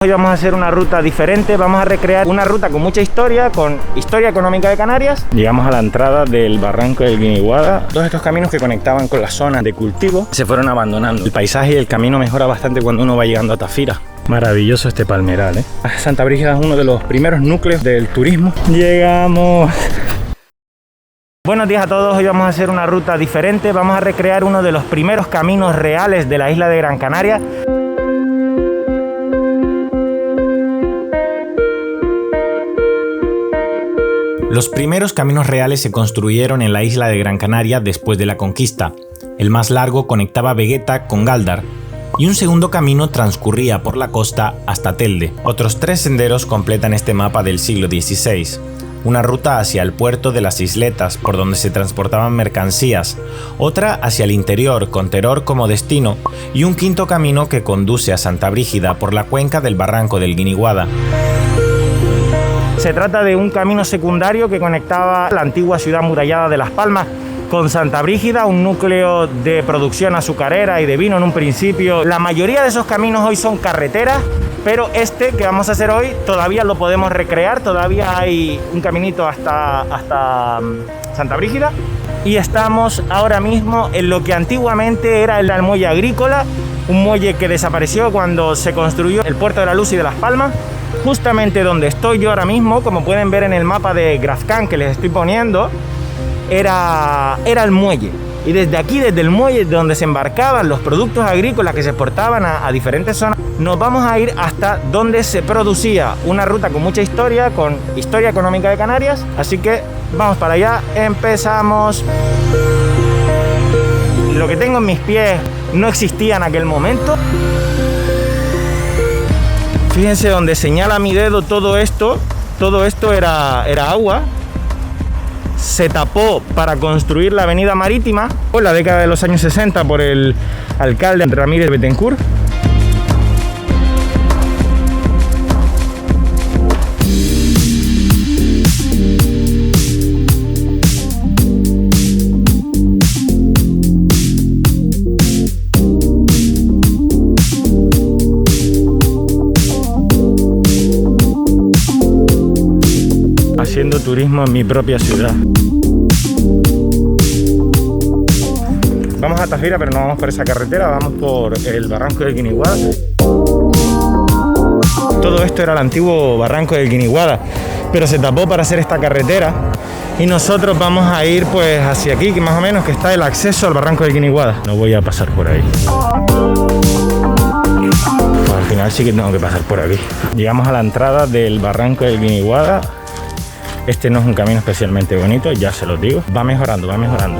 Hoy vamos a hacer una ruta diferente, vamos a recrear una ruta con mucha historia, con historia económica de Canarias. Llegamos a la entrada del barranco del Guiniguada. Todos estos caminos que conectaban con la zona de cultivo se fueron abandonando. El paisaje y el camino mejora bastante cuando uno va llegando a Tafira. Maravilloso este palmeral, ¿eh? Santa Brígida es uno de los primeros núcleos del turismo. Llegamos. Buenos días a todos, hoy vamos a hacer una ruta diferente, vamos a recrear uno de los primeros caminos reales de la isla de Gran Canaria. Los primeros caminos reales se construyeron en la isla de Gran Canaria después de la conquista. El más largo conectaba Vegueta con Gáldar y un segundo camino transcurría por la costa hasta Telde. Otros 3 senderos completan este mapa del siglo XVI. Una ruta hacia el puerto de las Isletas, por donde se transportaban mercancías, otra hacia el interior, con Teror como destino, y un quinto camino que conduce a Santa Brígida por la cuenca del barranco del Guiniguada. Se trata de un camino secundario que conectaba la antigua ciudad amurallada de Las Palmas con Santa Brígida, un núcleo de producción azucarera y de vino en un principio. La mayoría de esos caminos hoy son carreteras, pero este que vamos a hacer hoy todavía lo podemos recrear, todavía hay un caminito hasta Santa Brígida. Y estamos ahora mismo en lo que antiguamente era el muelle agrícola, un muelle que desapareció cuando se construyó el puerto de la Luz y de Las Palmas. Justamente donde estoy yo ahora mismo, como pueden ver en el mapa de Grazcán que les estoy poniendo, era el muelle. Y desde aquí, desde el muelle donde se embarcaban los productos agrícolas que se exportaban a diferentes zonas, nos vamos a ir hasta donde se producía. Una ruta con mucha historia, con historia económica de Canarias. Así que vamos para allá, empezamos. Lo que tengo en mis pies no existía en aquel momento. Fíjense donde señala mi dedo todo esto era agua. Se tapó para construir la avenida marítima en la década de los años 60 por el alcalde Ramírez Betancourt. Haciendo turismo en mi propia ciudad. Vamos a Tafira, pero no vamos por esa carretera, vamos por el barranco del Guiniguada. Todo esto era el antiguo barranco del Guiniguada, pero se tapó para hacer esta carretera y nosotros vamos a ir pues hacia aquí, que más o menos que está el acceso al barranco del Guiniguada. No voy a pasar por ahí. Pues al final sí que tengo que pasar por aquí. Llegamos a la entrada del barranco del Guiniguada. Este no es un camino especialmente bonito, ya se los digo. Va mejorando, va mejorando.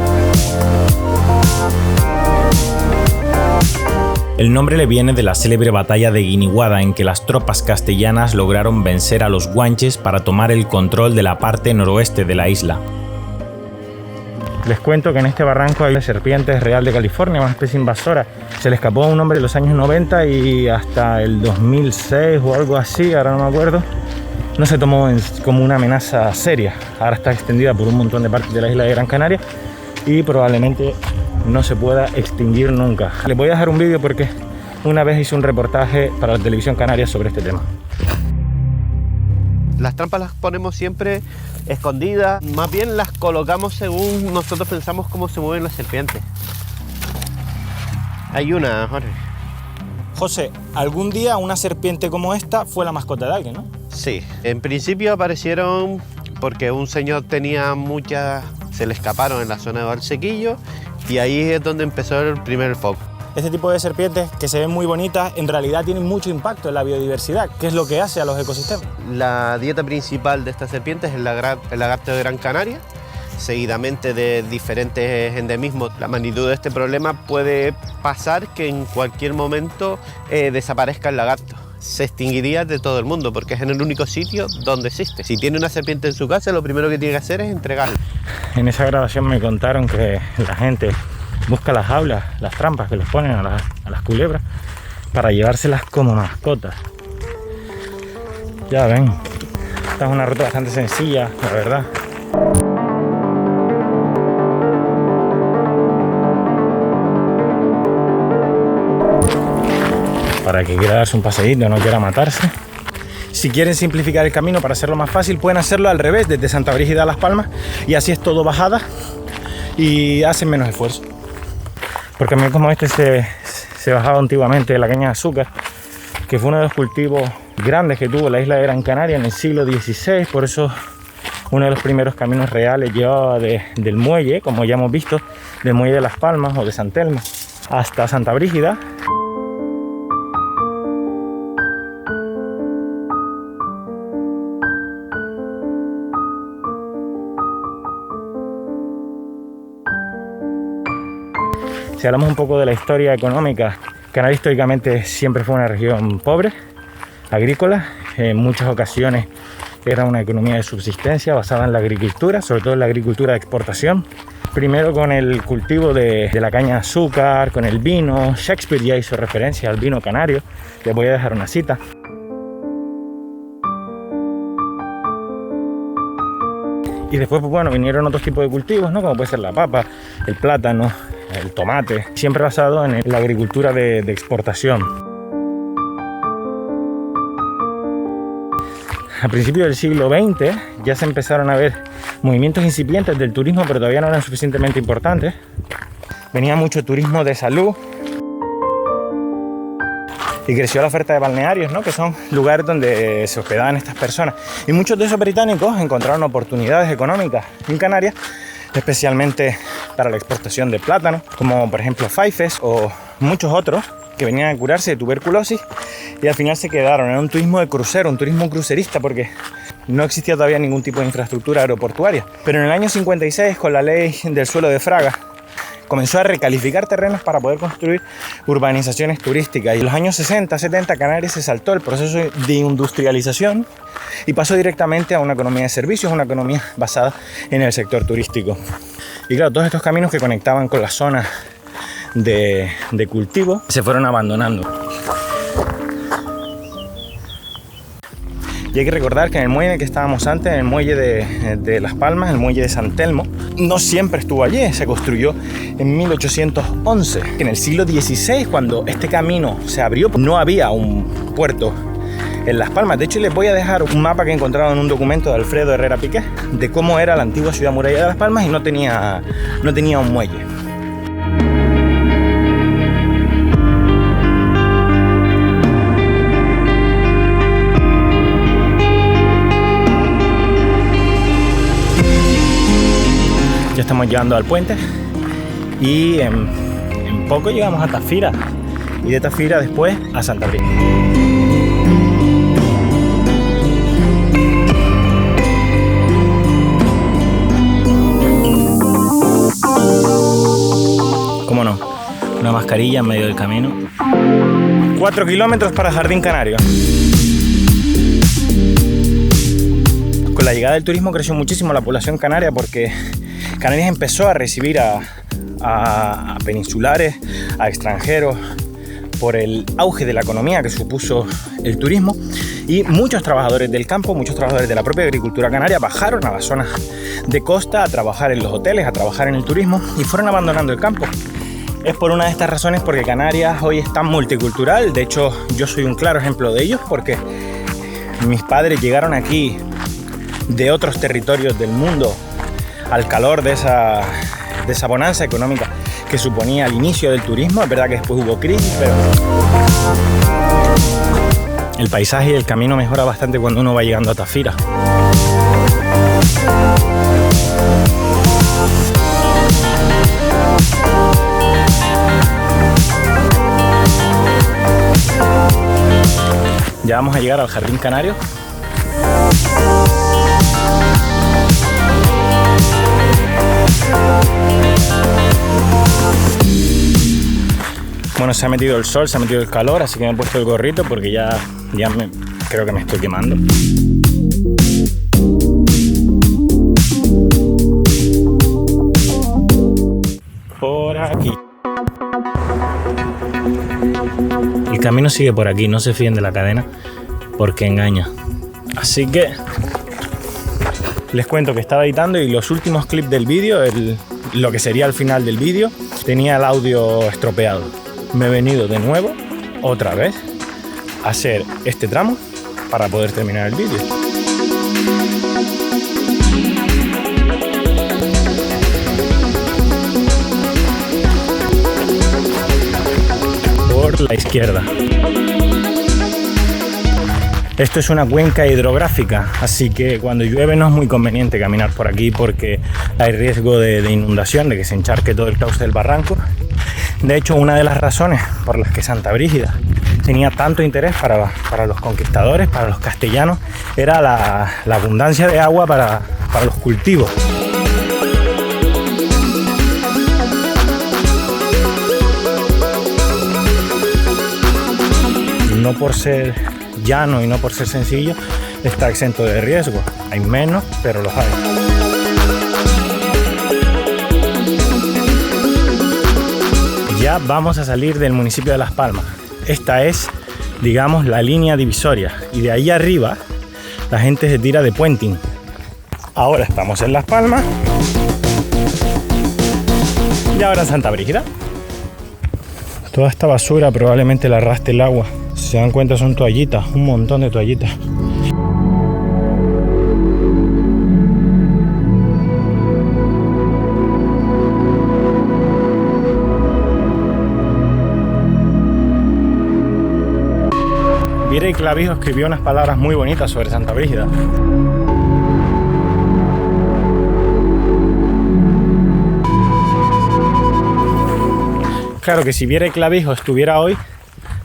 El nombre le viene de la célebre batalla de Guiniguada, en que las tropas castellanas lograron vencer a los guanches para tomar el control de la parte noroeste de la isla. Les cuento que en este barranco hay serpientes real de California, una especie invasora. Se le escapó a un hombre en los años 90 y hasta el 2006 o algo así, ahora no me acuerdo. No se tomó como una amenaza seria. Ahora está extendida por un montón de partes de la isla de Gran Canaria y probablemente no se pueda extinguir nunca. Les voy a dejar un vídeo porque una vez hice un reportaje para la televisión canaria sobre este tema. Las trampas las ponemos siempre escondidas, más bien las colocamos según nosotros pensamos cómo se mueven las serpientes. Hay una, Jorge. José, algún día una serpiente como esta fue la mascota de alguien, ¿no? Sí, en principio aparecieron porque un señor tenía muchas, se le escaparon en la zona de Valsequillo y ahí es donde empezó el primer foco. Este tipo de serpientes que se ven muy bonitas en realidad tienen mucho impacto en la biodiversidad. ¿Qué es lo que hace a los ecosistemas? La dieta principal de estas serpientes es el lagarto de Gran Canaria, seguidamente de diferentes endemismos. La magnitud de este problema puede pasar que en cualquier momento desaparezca el lagarto. Se extinguiría de todo el mundo porque es en el único sitio donde existe. Si tiene una serpiente en su casa, lo primero que tiene que hacer es entregarla. En esa grabación me contaron que la gente busca las jaulas, las trampas que les ponen a las culebras para llevárselas como mascotas. Ya ven, esta es una ruta bastante sencilla, la verdad. para que quiera darse un paseíto, no quiera matarse. Si quieren simplificar el camino para hacerlo más fácil, pueden hacerlo al revés, desde Santa Brígida a Las Palmas, y así es todo bajada y hacen menos esfuerzo. Porque a mí, como este se bajaba antiguamente de la caña de azúcar, que fue uno de los cultivos grandes que tuvo la isla de Gran Canaria en el siglo XVI, por eso uno de los primeros caminos reales llevaba del muelle, como ya hemos visto, del muelle de Las Palmas o de San Telmo hasta Santa Brígida. Si hablamos un poco de la historia económica, Canarias históricamente siempre fue una región pobre, agrícola. En muchas ocasiones era una economía de subsistencia basada en la agricultura, sobre todo en la agricultura de exportación. Primero con el cultivo de la caña de azúcar, con el vino. Shakespeare ya hizo referencia al vino canario. Les voy a dejar una cita. Y después, pues bueno, vinieron otros tipos de cultivos, ¿no? Como puede ser la papa, el plátano, el tomate, siempre basado en la agricultura de exportación. A principios del siglo XX ya se empezaron a ver movimientos incipientes del turismo, pero todavía no eran suficientemente importantes. Venía mucho turismo de salud y creció la oferta de balnearios, ¿no? Que son lugares donde se hospedaban estas personas. Y muchos de esos británicos encontraron oportunidades económicas en Canarias, especialmente para la exportación de plátano, como por ejemplo Faifes o muchos otros que venían a curarse de tuberculosis, y al final se quedaron en un turismo de crucero, un turismo crucerista, porque no existía todavía ningún tipo de infraestructura aeroportuaria. Pero en el año 56, con la ley del suelo de Fraga, comenzó a recalificar terrenos para poder construir urbanizaciones turísticas. Y en los años 60, 70, Canarias se saltó el proceso de industrialización y pasó directamente a una economía de servicios, una economía basada en el sector turístico. Y claro, todos estos caminos que conectaban con las zonas de cultivo se fueron abandonando. Y hay que recordar que en el muelle en el que estábamos antes, en el muelle de Las Palmas, el muelle de San Telmo, no siempre estuvo allí, se construyó en 1811. En el siglo XVI, cuando este camino se abrió, no había un puerto en Las Palmas. De hecho, les voy a dejar un mapa que he encontrado en un documento de Alfredo Herrera Piqué de cómo era la antigua ciudad muralla de Las Palmas, y no tenía un muelle. Ya estamos llegando al puente y en poco llegamos a Tafira, y de Tafira después a Santa Brígida. ¿Cómo no? Una mascarilla en medio del camino. 4 kilómetros para Jardín Canario. Con la llegada del turismo creció muchísimo la población canaria, porque Canarias empezó a recibir a peninsulares, a extranjeros, por el auge de la economía que supuso el turismo, y muchos trabajadores del campo, muchos trabajadores de la propia agricultura canaria bajaron a las zonas de costa a trabajar en los hoteles, a trabajar en el turismo, y fueron abandonando el campo. Es por una de estas razones porque Canarias hoy es tan multicultural. De hecho, yo soy un claro ejemplo de ello, porque mis padres llegaron aquí de otros territorios del mundo al calor de esa bonanza económica que suponía el inicio del turismo. Es verdad que después hubo crisis, pero el paisaje y el camino mejora bastante cuando uno va llegando a Tafira. Ya vamos a llegar al Jardín Canario. Bueno, se ha metido el sol, se ha metido el calor, así que me he puesto el gorrito porque ya creo que me estoy quemando. Por aquí. El camino sigue por aquí, no se fíen de la cadena porque engaña. Así que les cuento que estaba editando y los últimos clips del vídeo, lo que sería el final del vídeo, tenía el audio estropeado. Me he venido de nuevo, otra vez, hacer este tramo para poder terminar el vídeo. Por la izquierda. Esto es una cuenca hidrográfica, así que cuando llueve no es muy conveniente caminar por aquí porque hay riesgo de inundación, de que se encharque todo el cauce del barranco. De hecho, una de las razones por las que Santa Brígida tenía tanto interés para los conquistadores, para los castellanos, era la abundancia de agua para los cultivos. No por ser llano y no por ser sencillo está exento de riesgo. Hay menos, pero los hay. Ya vamos a salir del municipio de Las Palmas. Esta es, digamos, la línea divisoria. Y de ahí arriba la gente se tira de puenting. Ahora estamos en Las Palmas. Y ahora en Santa Brígida. Toda esta basura probablemente la arrastre el agua. Si se dan cuenta son toallitas, un montón de toallitas. Virey Clavijo escribió unas palabras muy bonitas sobre Santa Brígida. Claro que si Virey Clavijo estuviera hoy,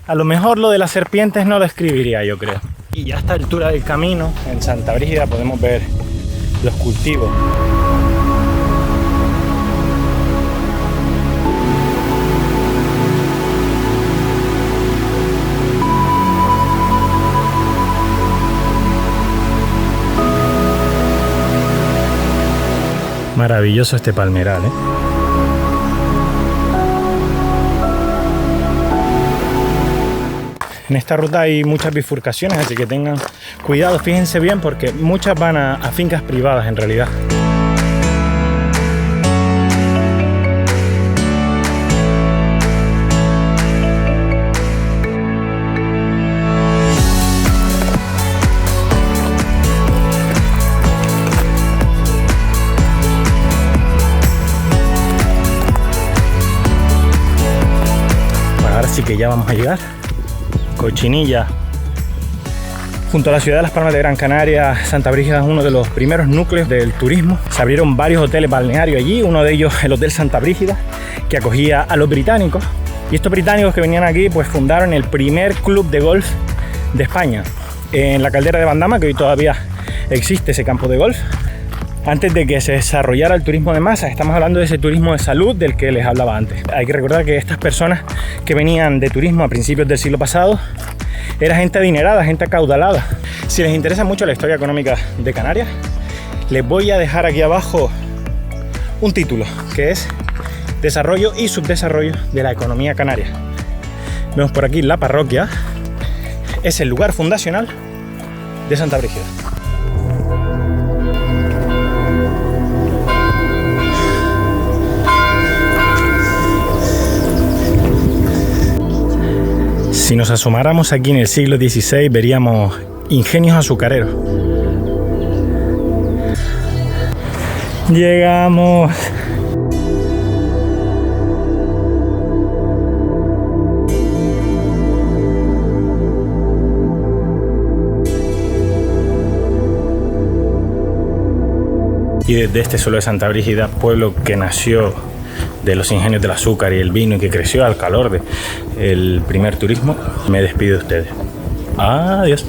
a lo mejor lo de las serpientes no lo escribiría, yo creo. Y ya a esta altura del camino, en Santa Brígida, podemos ver los cultivos. Maravilloso este palmeral, ¿eh? En esta ruta hay muchas bifurcaciones, así que tengan cuidado, fíjense bien porque muchas van a fincas privadas en realidad. Bueno, ahora sí que ya vamos a llegar. Cochinilla. Junto a la ciudad de Las Palmas de Gran Canaria, Santa Brígida es uno de los primeros núcleos del turismo. Se abrieron varios hoteles balnearios allí, uno de ellos el Hotel Santa Brígida, que acogía a los británicos. Y estos británicos que venían aquí pues fundaron el primer club de golf de España, en la caldera de Bandama, que hoy todavía existe ese campo de golf. Antes de que se desarrollara el turismo de masas, estamos hablando de ese turismo de salud del que les hablaba antes. Hay que recordar que estas personas que venían de turismo a principios del siglo pasado era gente adinerada, gente acaudalada. Si les interesa mucho la historia económica de Canarias, les voy a dejar aquí abajo un título que es Desarrollo y subdesarrollo de la economía canaria. Vemos por aquí la parroquia, es el lugar fundacional de Santa Brígida. Si nos asomáramos aquí en el siglo XVI, veríamos ingenios azucareros. Llegamos. Y desde este suelo de Santa Brígida, pueblo que nació de los ingenios del azúcar y el vino y que creció al calor del primer turismo, me despido de ustedes. Adiós.